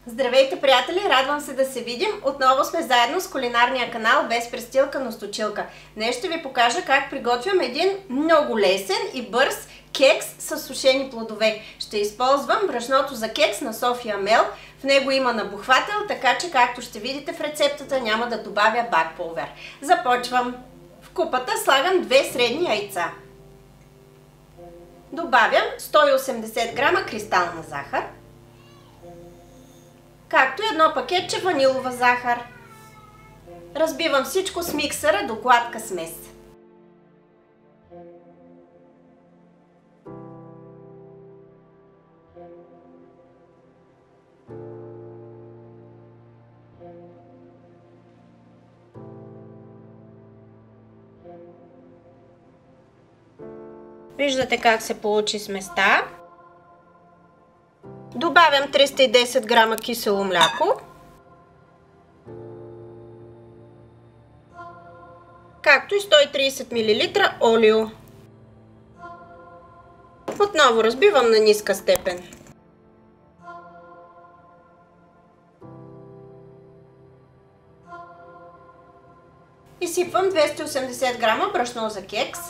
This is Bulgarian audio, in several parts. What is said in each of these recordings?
Здравейте, приятели! Радвам се да се видим. Отново сме заедно с кулинарния канал Без престилка, но с точилка. Днес ще ви покажа как приготвям един много лесен и бърз кекс с сушени плодове. Ще използвам брашното за кекс на София Мел. В него има набухвател, така че както ще видите в рецептата няма да добавя бакпулвер. Започвам. В купата слагам 2 средни яйца. Добавям 180 грама кристална захар, както и едно пакетче ванилова захар. Разбивам всичко с миксера до гладка смес. Виждате как се получи сместа. Добавям 310 грама кисело мляко, както и 130 мл олио. Отново разбивам на ниска степен. Изсипвам 280 грама брашно за кекс.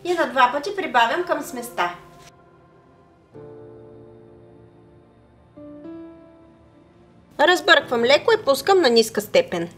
И на 2 пъти прибавям към сместа. Разбърквам леко и пускам на ниска степен.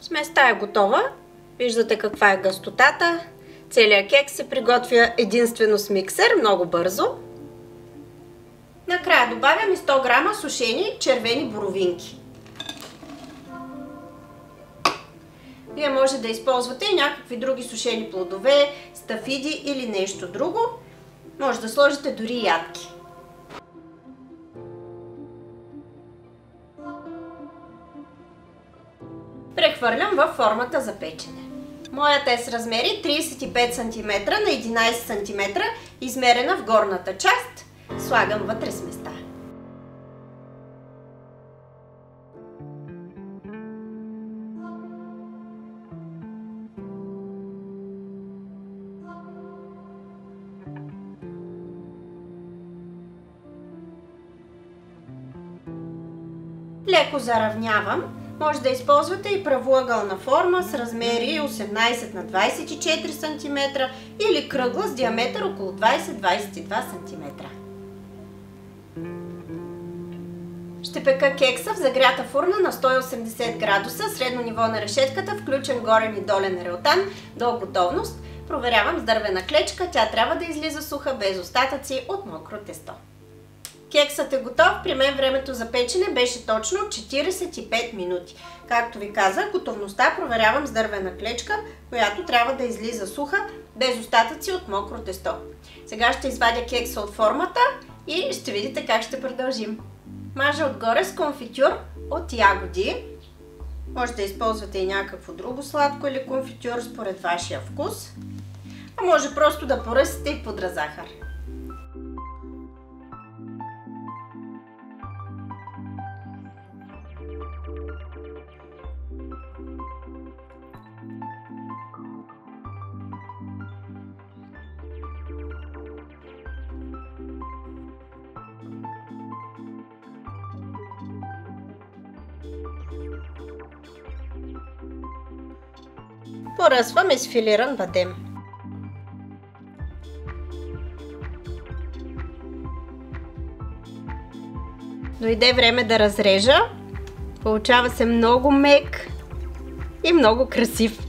Сместа е готова. Виждате каква е гъстотата. Целият кекс се приготвя единствено с миксер, много бързо. Накрая добавям и 100 грама сушени червени боровинки. Вие може да използвате и някакви други сушени плодове, стафиди или нещо друго. Може да сложите дори ядки. Прехвърлям във формата за печене. Моята е с размери 35 см на 11 см, измерена в горната част. Слагам вътре сместа. Леко заравнявам. Може да използвате и правоъгълна форма с размери 18 на 24 см или кръгла с диаметър около 20-22 см. Ще пека кекса в загрята фурна на 180 градуса, средно ниво на решетката, включен горен и долен реотан до готовност. Проверявам с дървена клечка, тя трябва да излиза суха без остатъци от мокро тесто. Кексът е готов, при мен времето за печене беше точно 45 минути. Както ви казах, готовността проверявам с дървена клечка, която трябва да излиза суха, без остатъци от мокро тесто. Сега ще извадя кекса от формата и ще видите как ще продължим. Мажа отгоре с конфитюр от ягоди. Може да използвате и някакво друго сладко или конфитюр според вашия вкус. А може просто да поръсите и пудра захар. Поръсвам с филиран бадем. Дойде време да разрежа. Получава се много мек и много красив.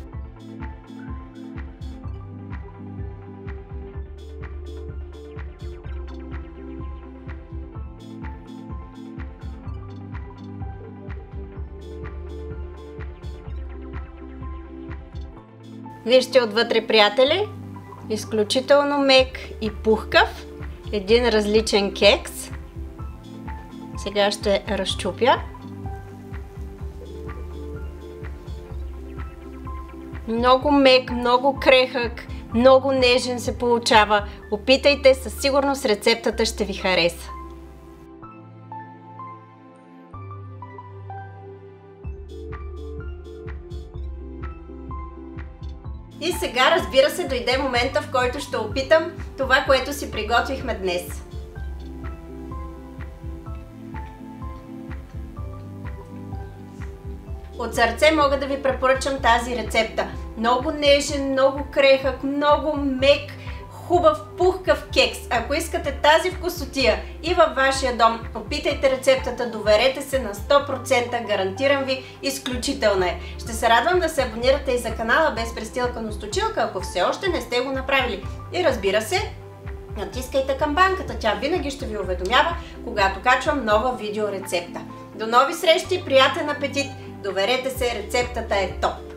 Вижте отвътре, приятели, изключително мек и пухкав. един различен кекс. Сега ще разчупя. Много мек, много крехък, много нежен се получава. Опитайте, със сигурност рецептата ще ви хареса. И сега, разбира се, дойде момента, в който ще опитам това, което си приготвихме днес. От сърце мога да ви препоръчам тази рецепта. Много нежен, много крехък, много мек, хубав, пухкав кекс. Ако искате тази вкусотия и във вашия дом, опитайте рецептата, доверете се на 100%, гарантирам ви, изключителна е. Ще се радвам да се абонирате и за канала Без престилка, но с точилка, ако все още не сте го направили. И разбира се, натискайте камбанката, тя винаги ще ви уведомява, когато качвам нова видеорецепта. До нови срещи, приятен апетит! Доверете се, рецептата е топ!